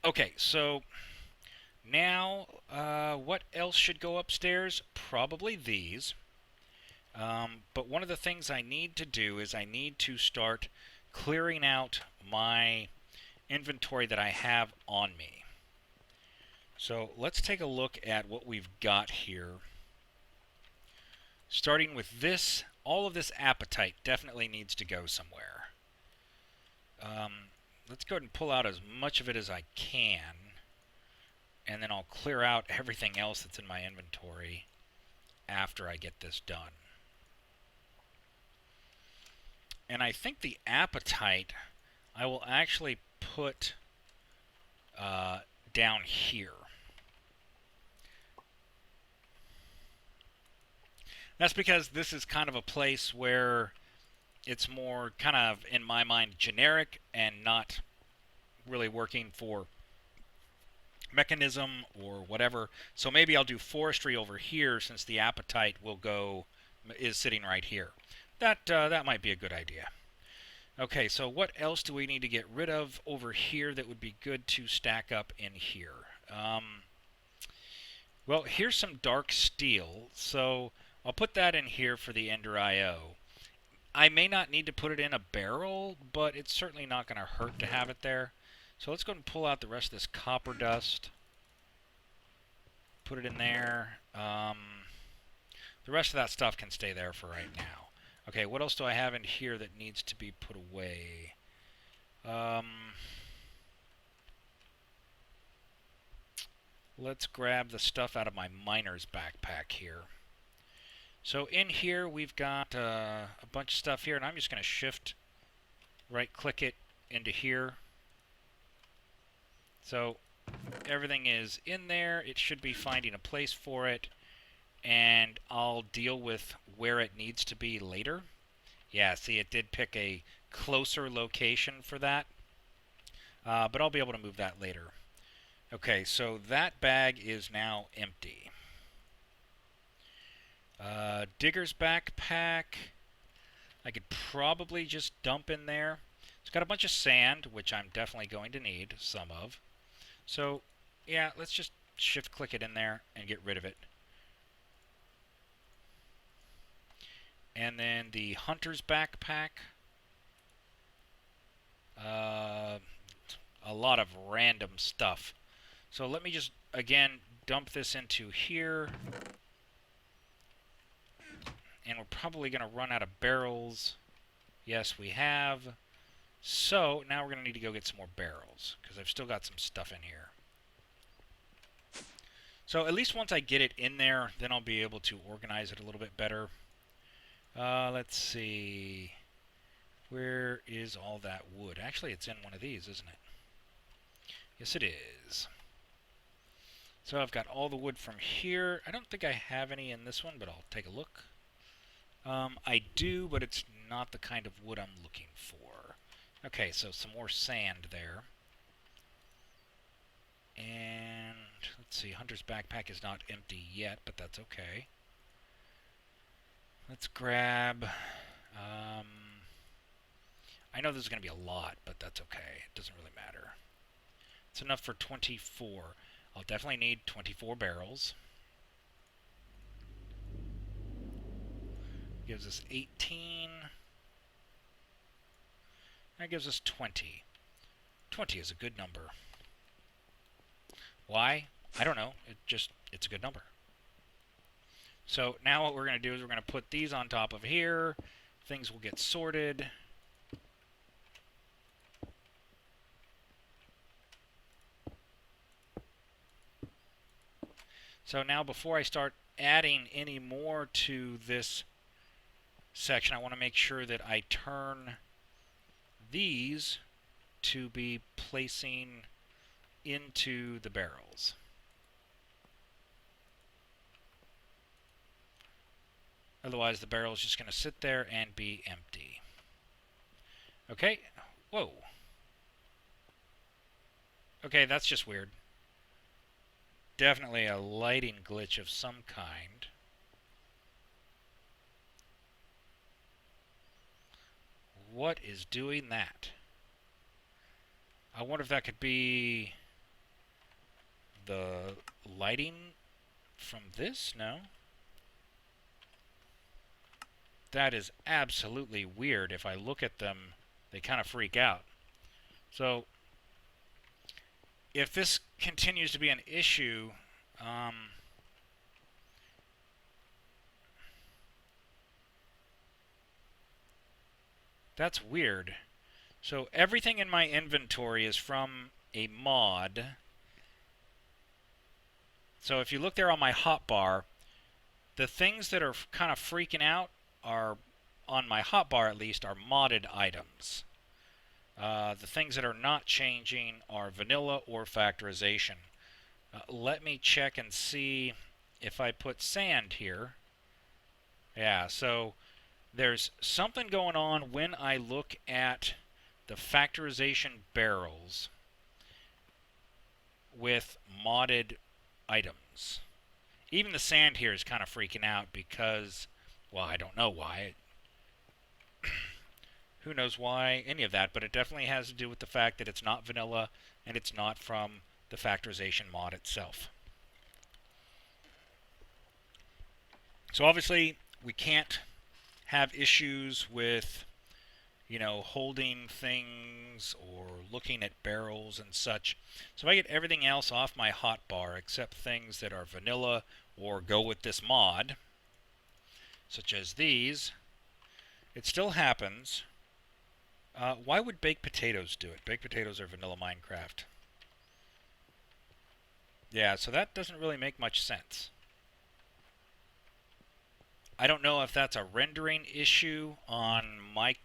Okay, so now what else should go upstairs? Probably these. But one of the things I need to do is I need to start clearing out my inventory that I have on me. So let's take a look at what we've got here. Starting with this, all of this apatite definitely needs to go somewhere. Let's go ahead and pull out as much of it as I can, and then I'll clear out everything else that's in my inventory after I get this done. And I think the apatite I will actually put down here. That's because this is kind of a place where it's more kind of, in my mind, generic and not really working for mechanism or whatever. So maybe I'll do forestry over here since the apatite is sitting right here. That might be a good idea. Okay, so what else do we need to get rid of over here that would be good to stack up in here? Well, here's some dark steel, so I'll put that in here for the Ender IO. I may not need to put it in a barrel, but it's certainly not going to hurt to have it there. So let's go and pull out the rest of this copper dust. Put it in there. The rest of that stuff can stay there for right now. Okay, what else do I have in here that needs to be put away? Let's grab the stuff out of my miner's backpack here. So in here we've got a bunch of stuff here, and I'm just going to shift right-click it into here. So everything is in there. It should be finding a place for it, and I'll deal with where it needs to be later. Yeah, see, it did pick a closer location for that, but I'll be able to move that later. Okay, so that bag is now empty. Digger's backpack, I could probably just dump in there. It's got a bunch of sand, which I'm definitely going to need some of. So, yeah, let's just shift-click it in there and get rid of it. And then the hunter's backpack. A lot of random stuff. So let me just, again, dump this into here. And we're probably going to run out of barrels. Yes, we have. So now we're going to need to go get some more barrels, because I've still got some stuff in here. So at least once I get it in there, then I'll be able to organize it a little bit better. Let's see. Where is all that wood? Actually, it's in one of these, isn't it? Yes, it is. So I've got all the wood from here. I don't think I have any in this one, but I'll take a look. I do, but it's not the kind of wood I'm looking for. Okay, so some more sand there. And let's see, Hunter's backpack is not empty yet, but that's okay. Let's grab... I know there's going to be a lot, but that's okay. It doesn't really matter. It's enough for 24. I'll definitely need 24 barrels. Gives us 18. That gives us 20. 20 is a good number. Why? I don't know. It's a good number. So now what we're going to do is we're going to put these on top of here. Things will get sorted. So now before I start adding any more to this section, I want to make sure that I turn these to be placing into the barrels. Otherwise, the barrel is just going to sit there and be empty. Okay. Whoa. Okay, that's just weird. Definitely a lighting glitch of some kind. What is doing that? I wonder if that could be the lighting from this? No. That is absolutely weird. If I look at them, they kind of freak out. So if this continues to be an issue, that's weird. So everything in my inventory is from a mod. So if you look there on my hotbar, the things that are kind of freaking out are, on my hotbar at least, are modded items. The things that are not changing are vanilla or factorization. Let me check and see if I put sand here. Yeah, so there's something going on when I look at the factorization barrels with modded items. Even the sand here is kind of freaking out because, well, I don't know why. Who knows why, any of that, but it definitely has to do with the fact that it's not vanilla and it's not from the factorization mod itself. So obviously, we can't have issues with, you know, holding things or looking at barrels and such. So if I get everything else off my hotbar except things that are vanilla or go with this mod, such as these, it still happens. Why would baked potatoes do it? Baked potatoes are vanilla Minecraft. Yeah, so that doesn't really make much sense. I don't know if that's a rendering issue on my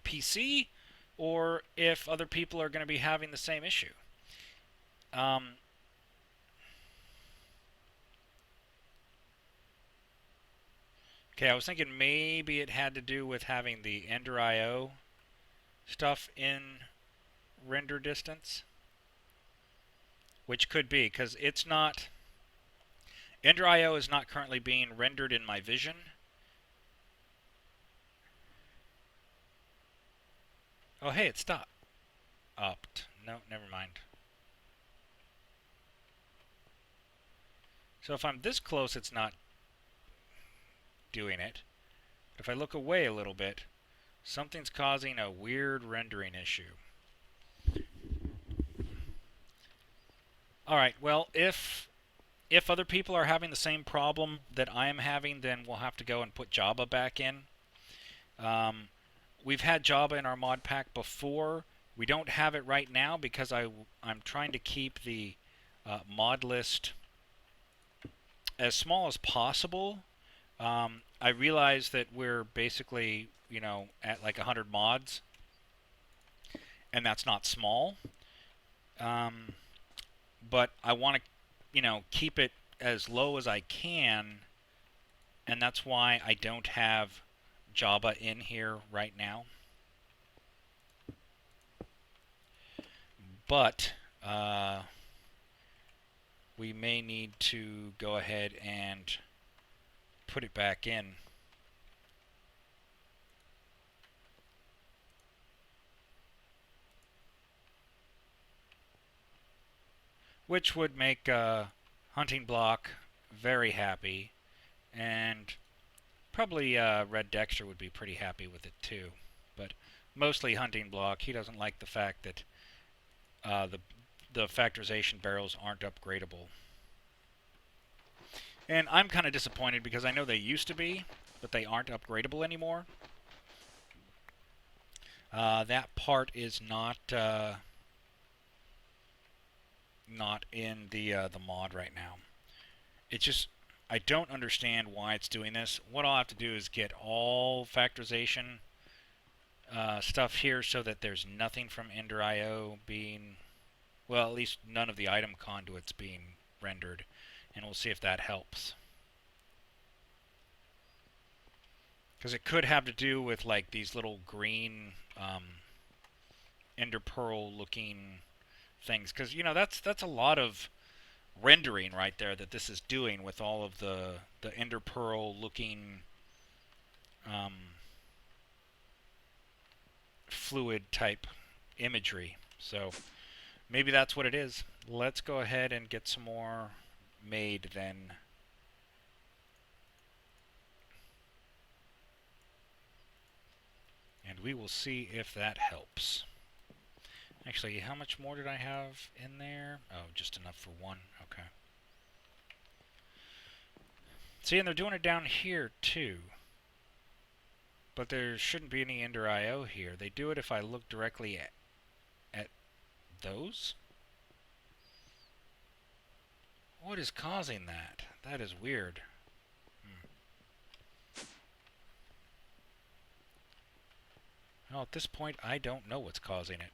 PC or if other people are going to be having the same issue. Okay, I was thinking maybe it had to do with having the Ender IO stuff in render distance, which could be because it's not. Ender IO is not currently being rendered in my vision. Oh, hey, it stopped. Upped. No, never mind. So if I'm this close, it's not doing it. If I look away a little bit, something's causing a weird rendering issue. Alright, well, if other people are having the same problem that I am having, then we'll have to go and put Java back in. We've had Java in our mod pack before. We don't have it right now because I'm trying to keep the mod list as small as possible. I realize that we're basically, you know, at like 100 mods, and that's not small. But I want to, you know, keep it as low as I can, and that's why I don't have Java in here right now. But we may need to go ahead and put it back in. Which would make Hunting Block very happy, and probably Red Dexter would be pretty happy with it too. But mostly Hunting Block. He doesn't like the fact that the factorization barrels aren't upgradable. And I'm kind of disappointed because I know they used to be, but they aren't upgradable anymore. That part is not in the mod right now. It's just, I don't understand why it's doing this. What I'll have to do is get all factorization stuff here so that there's nothing from Ender IO being, well, at least none of the item conduits being rendered, and we'll see if that helps. Because it could have to do with like these little green Ender Pearl looking things, because you know that's a lot of rendering right there that this is doing with all of the Ender Pearl looking fluid type imagery. So Maybe that's what it is. Let's go ahead and get some more made then. And we will see if that helps. Actually, how much more did I have in there? Oh, just enough for one. Okay. See, and they're doing it down here too. But there shouldn't be any Ender IO here. They do it if I look directly at those. What is causing that? That is weird. Well, at this point, I don't know what's causing it.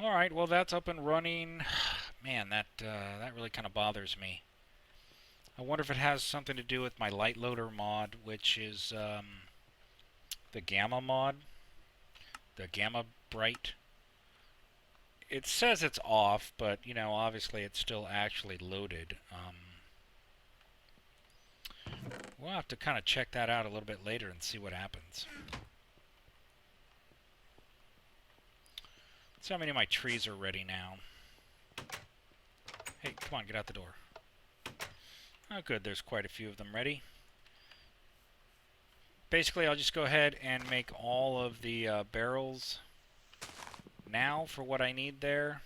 Alright, well that's up and running. Man, that really kind of bothers me. I wonder if it has something to do with my light loader mod, which is the gamma mod, the gamma bright. It says it's off, but you know, obviously it's still actually loaded. We'll have to kind of check that out a little bit later and see what happens. Let's see how many of my trees are ready now. Hey, come on, get out the door. Oh, good, there's quite a few of them ready. Basically, I'll just go ahead and make all of the barrels now for what I need there.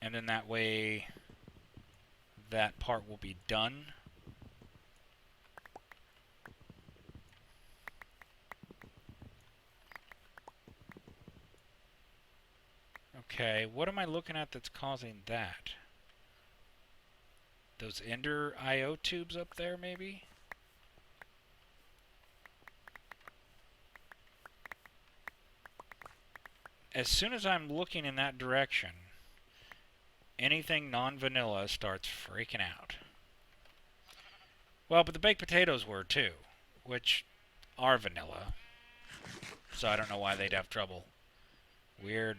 And then that way, that part will be done. Okay, what am I looking at that's causing that? Those Ender IO tubes up there, maybe? As soon as I'm looking in that direction, anything non-vanilla starts freaking out. Well, but the baked potatoes were too, which are vanilla. So I don't know why they'd have trouble. Weird.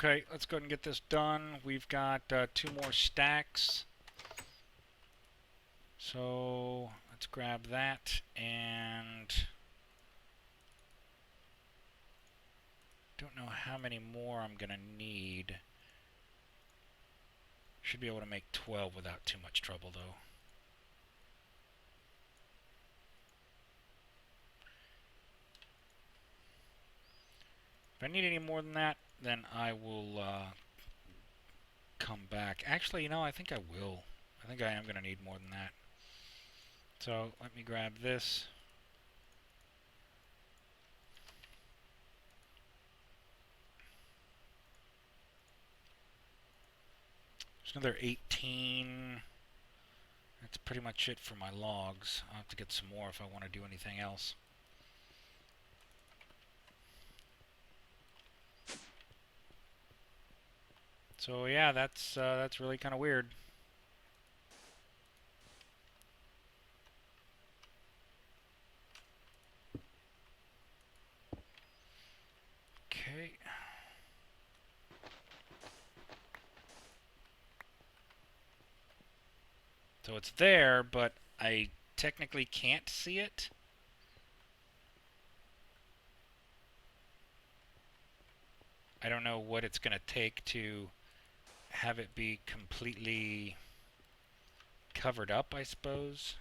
Okay, let's go ahead and get this done. We've got 2 more stacks. So let's grab that and don't know how many more I'm gonna need. Should be able to make 12 without too much trouble though. If I need any more than that, then I will come back. Actually, you know, I think I will. I think I am going to need more than that. So let me grab this. There's another 18. That's pretty much it for my logs. I'll have to get some more if I want to do anything else. So yeah, that's really kind of weird. Okay. So it's there, but I technically can't see it. I don't know what it's going to take to have it be completely covered up, I suppose.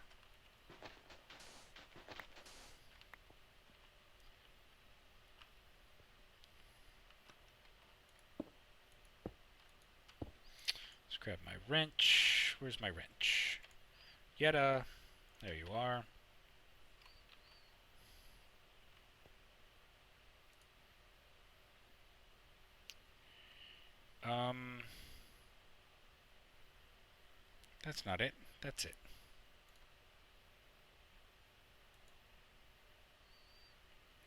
Let's grab my wrench. Where's my wrench? Yetta. There you are. That's not it. That's it.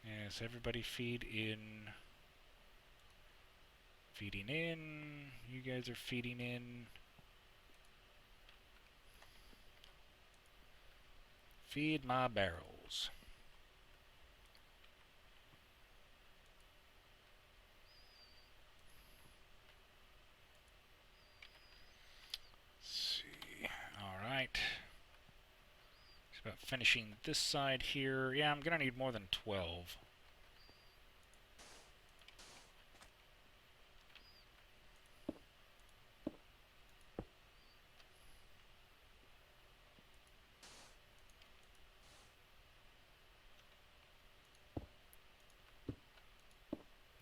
Yes, everybody feed in. Feeding in. You guys are feeding in. Feed my barrels. Let's see. Alright. It's about finishing this side here. Yeah, I'm going to need more than 12.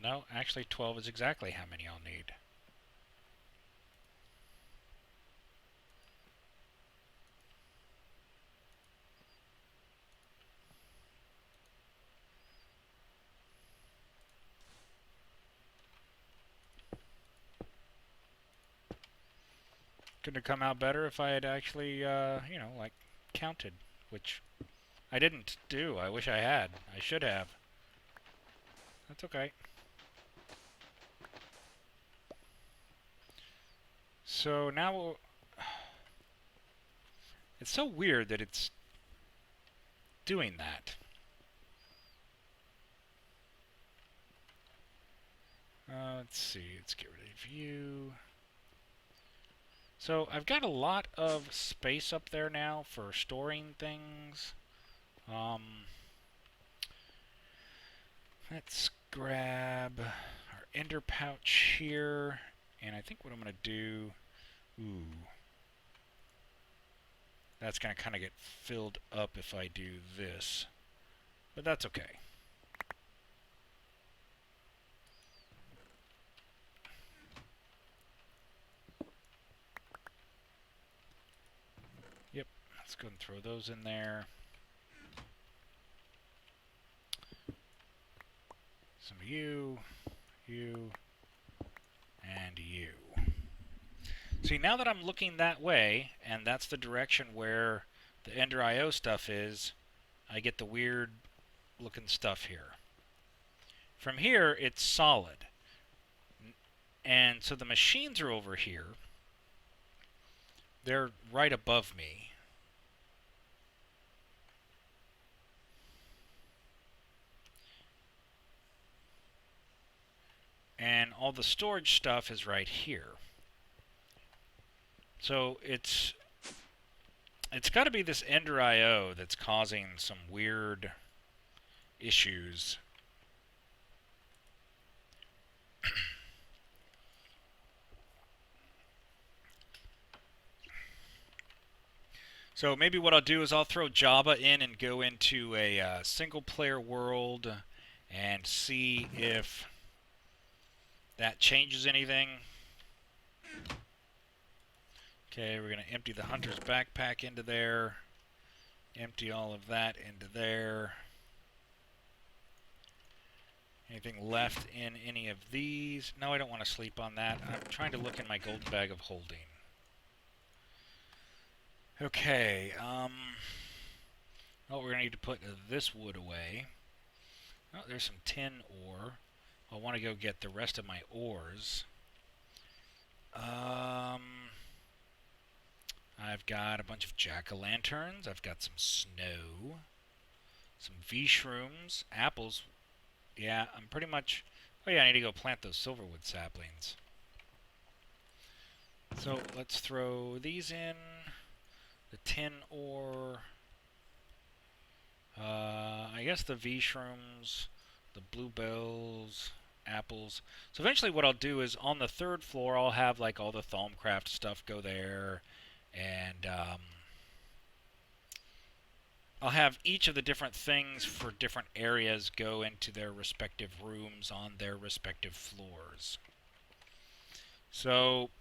No, actually 12 is exactly how many I'll need. Couldn't have come out better if I had actually, you know, like, counted, which I didn't do. I wish I had. I should have. That's okay. So now, it's so weird that it's doing that. Let's see. Let's get rid of you. So I've got a lot of space up there now for storing things. Let's grab our ender pouch here. And I think what I'm going to do... Ooh. That's going to kind of get filled up if I do this. But that's okay. Yep, let's go and throw those in there. Some of you, and you. See, now that I'm looking that way, and that's the direction where the Ender IO stuff is, I get the weird looking stuff here. From here, it's solid. And so the machines are over here. They're right above me. And all the storage stuff is right here. So it's got to be this Ender IO that's causing some weird issues. So maybe what I'll do is I'll throw Java in and go into a single-player world and see if that changes anything. Okay, we're going to empty the hunter's backpack into there. Empty all of that into there. Anything left in any of these? No, I don't want to sleep on that. I'm trying to look in my golden bag of holding. Okay, well, we're going to need to put this wood away. Oh, there's some tin ore. I want to go get the rest of my ores. I've got a bunch of jack-o'-lanterns. I've got some snow. Some V-shrooms. Apples. Yeah, I'm pretty much... Oh yeah, I need to go plant those silverwood saplings. So let's throw these in. The tin ore. I guess the V-shrooms. The bluebells. Apples. So eventually what I'll do is on the third floor I'll have like all the Thalmcraft stuff go there. And I'll have each of the different things for different areas go into their respective rooms on their respective floors. So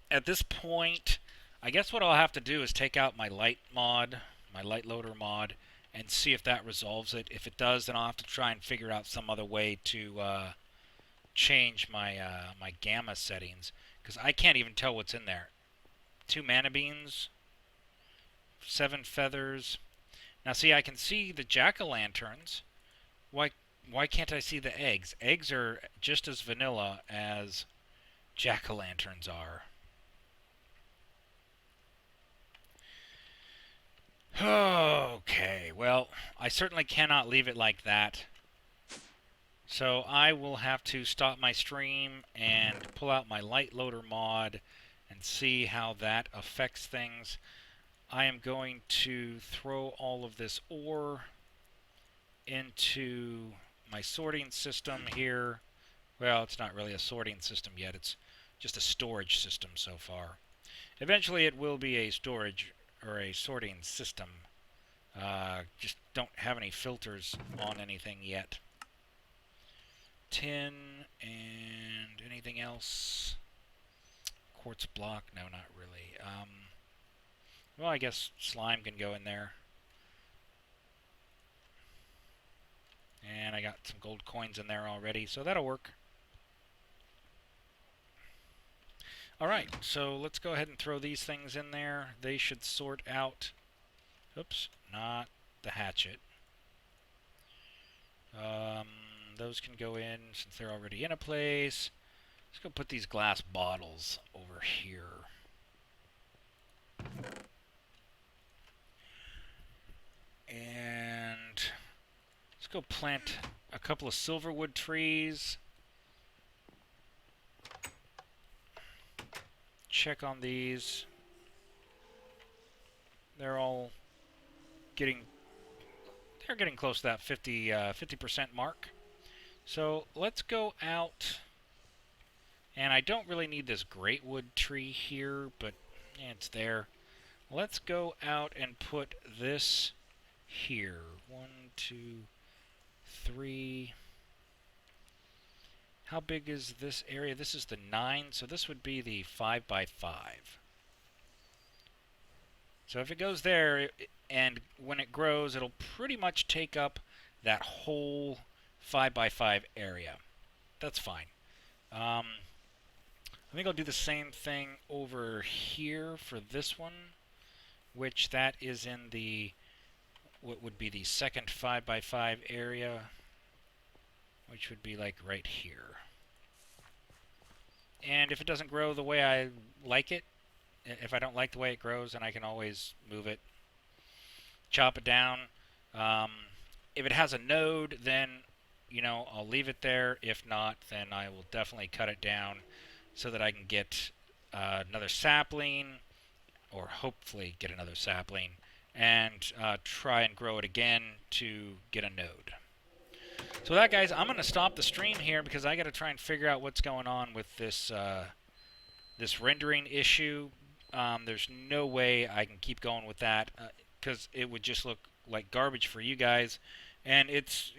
at this point, I guess what I'll have to do is take out my light mod, my light loader mod, and see if that resolves it. If it does, then I'll have to try and figure out some other way to change my my gamma settings. because I can't even tell what's in there. 2 mana beans, 7 feathers. Now see, I can see the jack-o'-lanterns. Why can't I see the eggs? Eggs are just as vanilla as jack-o'-lanterns are. Okay, well, I certainly cannot leave it like that. So I will have to stop my stream and pull out my light loader mod and see how that affects things. I am going to throw all of this ore into my sorting system here. Well, it's not really a sorting system yet. It's just a storage system so far. Eventually it will be a storage or a sorting system. Just don't have any filters on anything yet. Tin and anything else? Quartz block? No, not really. Well, I guess slime can go in there. And I got some gold coins in there already, so that'll work. Alright, so let's go ahead and throw these things in there. They should sort out... Oops, not the hatchet. Those can go in since they're already in a place. Let's go put these glass bottles over here. And let's go plant a couple of silverwood trees. Check on these. They're all getting close to that 50% mark. So let's go out, and I don't really need this great wood tree here, but yeah, it's there. Let's go out and put this here. 1, 2, 3. How big is this area? This is the 9, so this would be the 5x5. So if it goes there, and when it grows, it'll pretty much take up that whole 5x5 area. That's fine. I think I'll do the same thing over here for this one, which that is in the, what would be the second 5x5 area, which would be like right here. And if it doesn't grow the way I like it, if I don't like the way it grows, then I can always move it, chop it down. If it has a node, then, you know, I'll leave it there. If not, then I will definitely cut it down so that I can get another sapling, or hopefully get another sapling, and try and grow it again to get a node. So with that, guys, I'm going to stop the stream here because I got to try and figure out what's going on with this this rendering issue. There's no way I can keep going with that because it would just look like garbage for you guys, and it's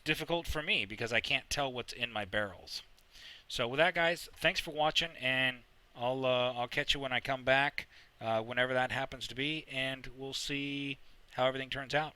difficult for me because I can't tell what's in my barrels. So with that, guys, thanks for watching, and I'll catch you when I come back, whenever that happens to be, and we'll see how everything turns out.